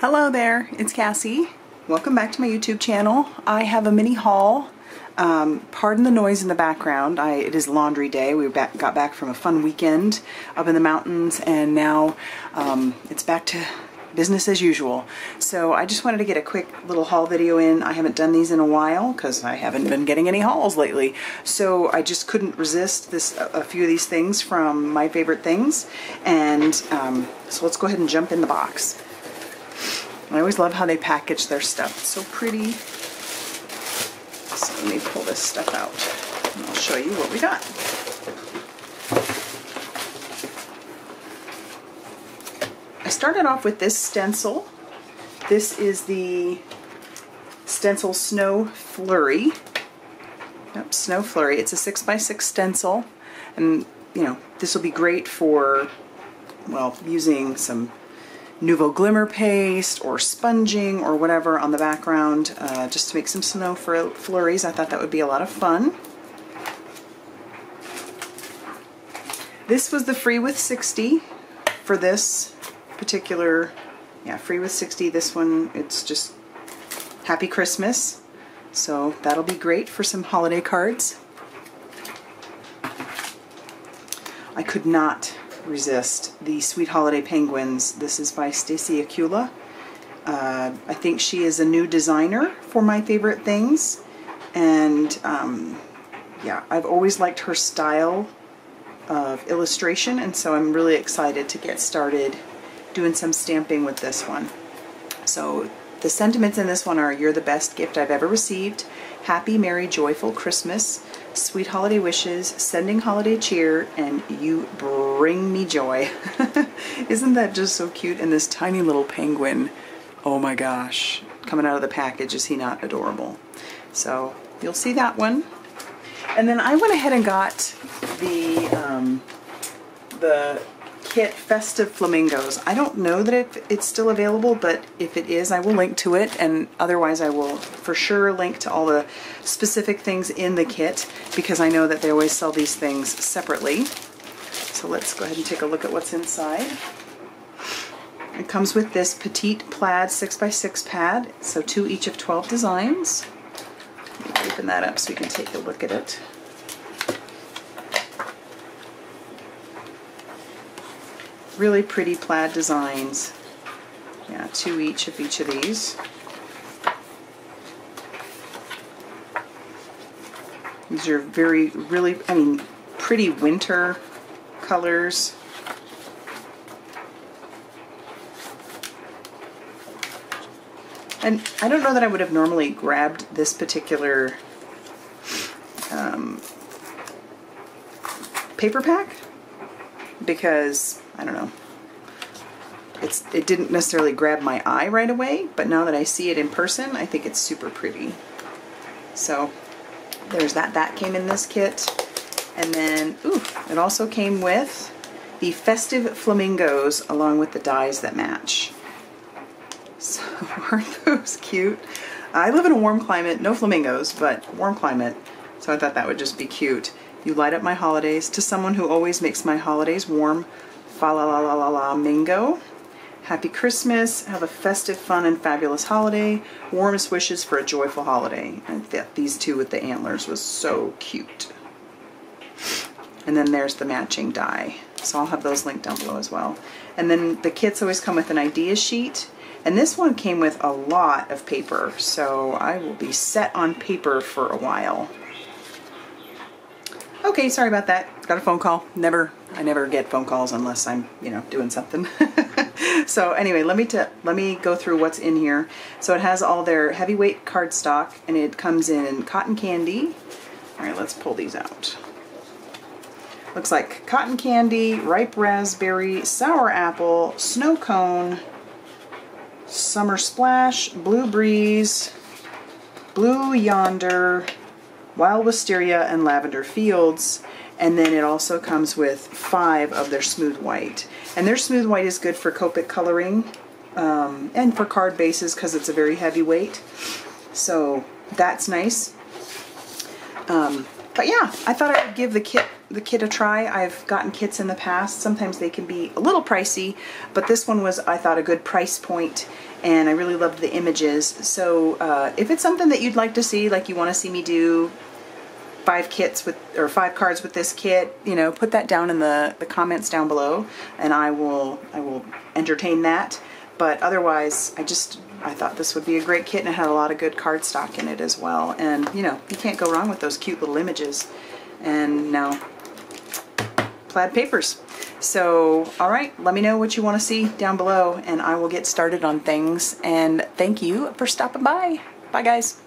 Hello there, it's Cassie. Welcome back to my YouTube channel. I have a mini haul. Pardon the noise in the background. It is laundry day. We got back from a fun weekend up in the mountains, and now it's back to business as usual. So I just wanted to get a quick little haul video in. I haven't done these in a while because I haven't been getting any hauls lately. So I just couldn't resist a few of these things from my favorite things. And so let's go ahead and jump in the box. I always love how they package their stuff. It's so pretty. So let me pull this stuff out and I'll show you what we got. I started off with this stencil. This is the Stencil Snow Flurry. Yep, Snow Flurry. It's a 6x6 stencil, and you know, this will be great for, well, using some Nouveau Glimmer paste or sponging or whatever on the background, just to make some snow flurries. I thought that would be a lot of fun. This was the Free with 60 for this particular, yeah, Free with 60. This one, it's just Happy Christmas. So that'll be great for some holiday cards. I could not resist the Sweet Holiday Penguins. This is by Stacy Acula. I think she is a new designer for my favorite things, and yeah, I've always liked her style of illustration, and so I'm really excited to get started doing some stamping with this one. So the sentiments in this one are: you're the best gift I've ever received, happy, merry, joyful Christmas, sweet holiday wishes, sending holiday cheer, and you bring me joy. Isn't that just so cute? And this tiny little penguin, oh my gosh, coming out of the package, is he not adorable? So you'll see that one. And then I went ahead and got the kit Festive Flamingos. I don't know that it's still available, but if it is, I will link to it, and otherwise I will for sure link to all the specific things in the kit, because I know that they always sell these things separately. So let's go ahead and take a look at what's inside. It comes with this petite plaid 6x6 pad, so 2 each of 12 designs. Let me open that up so you can take a look at it. Really pretty plaid designs. Yeah, 2 each of these. These are really, I mean, pretty winter colors. And I don't know that I would have normally grabbed this particular paper pack, because I don't know, it didn't necessarily grab my eye right away, but now that I see it in person, I think it's super pretty. So there's that. That came in this kit. And then, ooh, it also came with the Festive Flamingos along with the dies that match. So aren't those cute? I live in a warm climate, no flamingos, but warm climate, so I thought that would just be cute. You light up my holidays. To someone who always makes my holidays warm, fa la la la la la mingo. Happy Christmas, have a festive, fun, and fabulous holiday. Warmest wishes for a joyful holiday. I thought these two with the antlers was so cute. And then there's the matching die. So I'll have those linked down below as well. And then the kits always come with an idea sheet. And this one came with a lot of paper, so I will be set on paper for a while. Okay, sorry about that. Got a phone call. I never get phone calls unless I'm, you know, doing something. So anyway, let me go through what's in here. So it has all their heavyweight cardstock, and it comes in cotton candy. All right, let's pull these out. Looks like cotton candy, ripe raspberry, sour apple, snow cone, summer splash, blue breeze, blue yonder, wild wisteria, and lavender fields. And then it also comes with 5 of their smooth white. And their smooth white is good for Copic coloring and for card bases because it's a very heavy weight. So that's nice. But yeah, I thought I would give the kit a try. I've gotten kits in the past. Sometimes they can be a little pricey, but this one was, I thought, a good price point, and I really loved the images. So if it's something that you'd like to see, like you want to see me do 5 kits with, or 5 cards with this kit, you know, put that down in the comments down below, and I will entertain that. But otherwise, I thought this would be a great kit, and it had a lot of good cardstock in it as well. And, you know, you can't go wrong with those cute little images. And now, plaid papers. So, all right, let me know what you want to see down below, and I will get started on things. And thank you for stopping by. Bye, guys.